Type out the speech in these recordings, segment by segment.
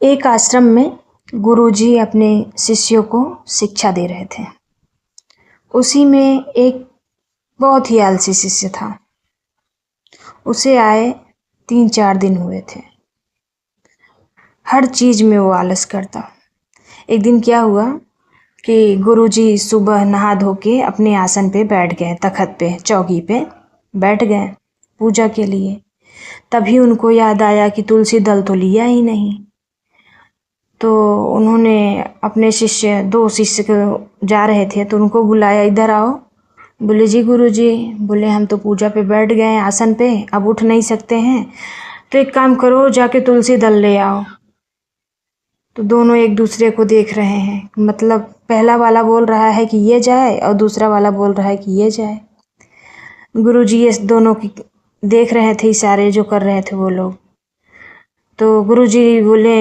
एक आश्रम में गुरुजी अपने शिष्यों को शिक्षा दे रहे थे। उसी में एक बहुत ही आलसी शिष्य था। उसे आए 3-4 दिन हुए थे। हर चीज़ में वो आलस करता। एक दिन क्या हुआ कि गुरुजी सुबह नहा धो के अपने आसन पे बैठ गए, तखत पे, चौकी पे बैठ गए पूजा के लिए। तभी उनको याद आया कि तुलसी दल तो लिया ही नहीं। तो उन्होंने अपने शिष्य 2 शिष्य को जा रहे थे तो उनको बुलाया, इधर आओ। बोले जी गुरुजी। बोले हम तो पूजा पे बैठ गए आसन पे, अब उठ नहीं सकते हैं, तो एक काम करो, जाके तुलसी दल ले आओ। तो दोनों एक दूसरे को देख रहे हैं, मतलब पहला वाला बोल रहा है कि ये जाए और दूसरा वाला बोल रहा है कि ये जाए। गुरुजी ये दोनों की देख रहे थे, इशारे जो कर रहे थे वो लोग। तो गुरुजी बोले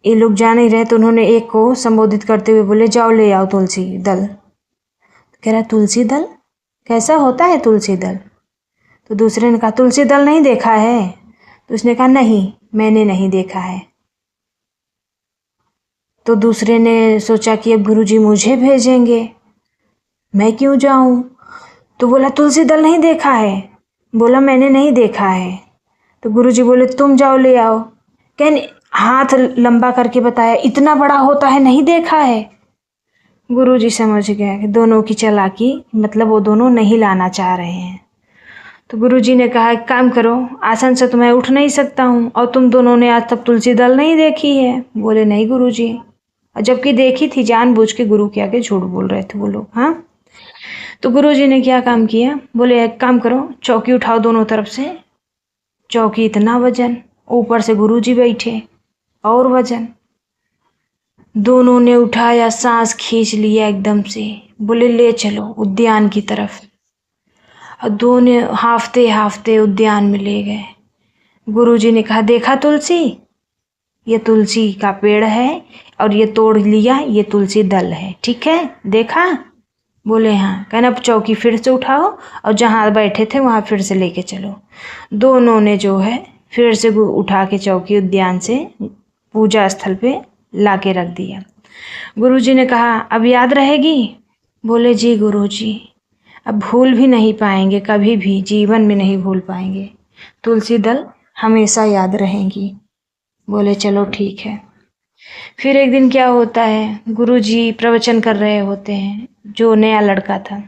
ये लोग जा नहीं रहे, तो उन्होंने एक को संबोधित करते हुए बोले जाओ ले आओ तुलसी दल। कह रहा तुलसी दल कैसा होता है तुलसी दल? तो दूसरे ने कहा तुलसी दल नहीं देखा है? तो उसने कहा नहीं, मैंने नहीं देखा है। तो दूसरे ने सोचा कि अब गुरुजी मुझे भेजेंगे, मैं क्यों जाऊं? तो बोला तुलसी दल नहीं देखा है? बोला मैंने नहीं देखा है। तो गुरुजी बोले तुम जाओ ले आओ। कहने हाथ लंबा करके बताया, इतना बड़ा होता है, नहीं देखा है। गुरुजी समझ गए कि दोनों की चालाकी, मतलब वो दोनों नहीं लाना चाह रहे हैं। तो गुरुजी ने कहा एक काम करो, आसन से तो मैं उठ नहीं सकता हूँ और तुम दोनों ने आज तक तुलसी दल नहीं देखी है। बोले नहीं गुरुजी, जबकि देखी थी, जानबूझ के गुरु के आगे झूठ बोल रहे थे वो लोग। हाँ, तो गुरुजी ने क्या काम किया, बोले एक काम करो, चौकी उठाओ दोनों तरफ से। चौकी इतना वजन, ऊपर से गुरुजी बैठे और वजन। दोनों ने उठाया, सांस खींच लिया एकदम से। बोले ले चलो उद्यान की तरफ। और दोनों हाफते हाफते उद्यान में ले गए। गुरुजी ने कहा देखा तुलसी, ये तुलसी का पेड़ है और ये तोड़ लिया, ये तुलसी दल है, ठीक है, देखा? बोले हाँ। कहना अब चौकी फिर से उठाओ और जहाँ बैठे थे वहाँ फिर से लेके चलो। दोनों ने जो है फिर से उठा के चौकी उद्यान से पूजा स्थल पे ला के रख दिया। गुरुजी ने कहा अब याद रहेगी? बोले जी गुरुजी, अब भूल भी नहीं पाएंगे, कभी भी जीवन में नहीं भूल पाएंगे, तुलसी दल हमेशा याद रहेंगी। बोले चलो ठीक है। फिर एक दिन क्या होता है, गुरुजी प्रवचन कर रहे होते हैं, जो नया लड़का था।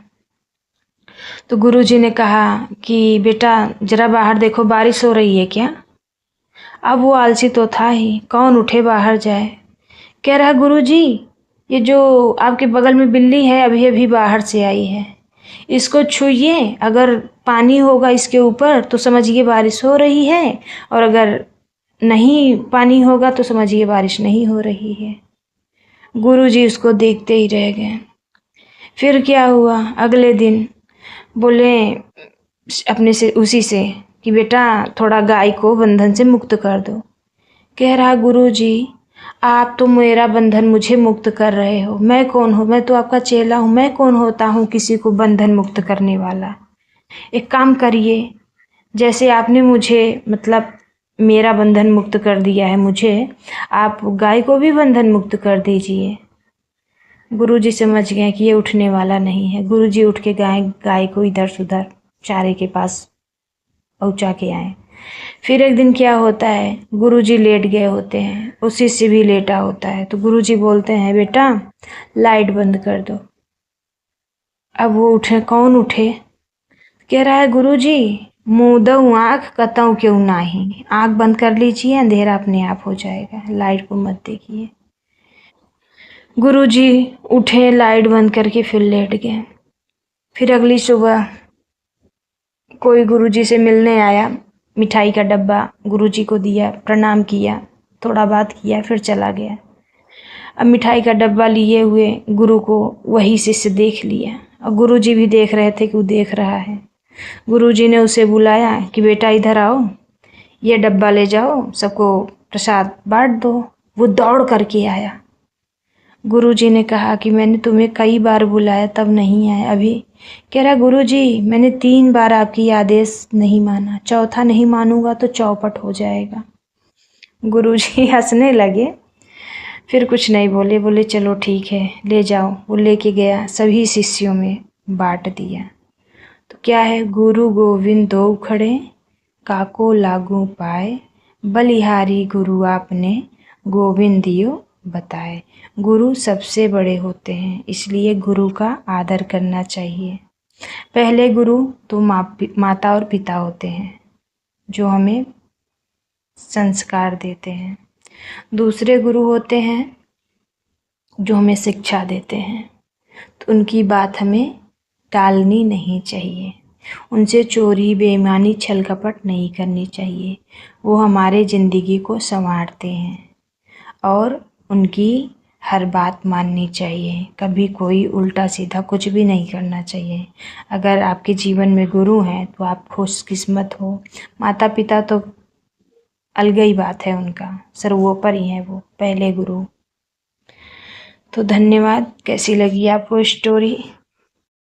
तो गुरुजी ने कहा कि बेटा जरा बाहर देखो, बारिश हो रही है क्या? अब वो आलसी तो था ही, कौन उठे बाहर जाए। कह रहा गुरुजी, ये जो आपके बगल में बिल्ली है अभी अभी बाहर से आई है, इसको छूइए, अगर पानी होगा इसके ऊपर तो समझिए बारिश हो रही है, और अगर नहीं पानी होगा तो समझिए बारिश नहीं हो रही है। गुरुजी उसको देखते ही रह गए। फिर क्या हुआ, अगले दिन बोले अपने से उसी से कि बेटा थोड़ा गाय को बंधन से मुक्त कर दो। कह रहा गुरुजी, आप तो मेरा बंधन मुझे मुक्त कर रहे हो, मैं कौन हूँ? मैं तो आपका चेला हूँ, मैं कौन होता हूँ किसी को बंधन मुक्त करने वाला। एक काम करिए, जैसे आपने मुझे, मतलब मेरा बंधन मुक्त कर दिया है मुझे, आप गाय को भी बंधन मुक्त कर दीजिए। गुरुजी समझ गए कि ये उठने वाला नहीं है। गुरुजी उठ के गाय को इधर सुधर चारे के पास पहुँचा के आए। फिर एक दिन क्या होता है, गुरुजी लेट गए होते हैं, उसी से भी लेटा होता है। तो गुरुजी बोलते हैं बेटा लाइट बंद कर दो। अब वो उठे, कौन उठे? कह रहा है गुरुजी मुदऊ आँख कतऊ क्यों नाही, आँख बंद कर लीजिए, अंधेरा अपने आप हो जाएगा, लाइट को मत देखिए। गुरुजी उठे, लाइट बंद करके फिर लेट गए। फिर अगली सुबह कोई गुरुजी से मिलने आया, मिठाई का डब्बा गुरुजी को दिया, प्रणाम किया, थोड़ा बात किया, फिर चला गया। अब मिठाई का डब्बा लिए हुए गुरु को वही शिष्य देख लिया, और गुरुजी भी देख रहे थे कि वो देख रहा है। गुरुजी ने उसे बुलाया कि बेटा इधर आओ, ये डब्बा ले जाओ, सबको प्रसाद बांट दो। वो दौड़ करके आया। गुरुजी ने कहा कि मैंने तुम्हें कई बार बुलाया तब नहीं आए अभी। कह रहा गुरुजी मैंने 3 बार आपकी आदेश नहीं माना, चौथा नहीं मानूंगा तो चौपट हो जाएगा। गुरुजी हंसने लगे, फिर कुछ नहीं बोले। बोले चलो ठीक है, ले जाओ। वो लेके गया, सभी शिष्यों में बांट दिया। तो क्या है, गुरु गोविंद दो खड़े, काको लागू पाए, बलिहारी गुरु आपने, गोविंद दियो बताए। गुरु सबसे बड़े होते हैं, इसलिए गुरु का आदर करना चाहिए। पहले गुरु तो माता और पिता होते हैं, जो हमें संस्कार देते हैं। दूसरे गुरु होते हैं जो हमें शिक्षा देते हैं, तो उनकी बात हमें टालनी नहीं चाहिए। उनसे चोरी, बेईमानी, छल कपट नहीं करनी चाहिए। वो हमारे ज़िंदगी को संवारते हैं और उनकी हर बात माननी चाहिए। कभी कोई उल्टा सीधा कुछ भी नहीं करना चाहिए। अगर आपके जीवन में गुरु हैं तो आप खुशकिस्मत हो। माता पिता तो अलग ही बात है, उनका सर्वोपरि हैं, वो पहले गुरु। तो धन्यवाद। कैसी लगी आपको स्टोरी?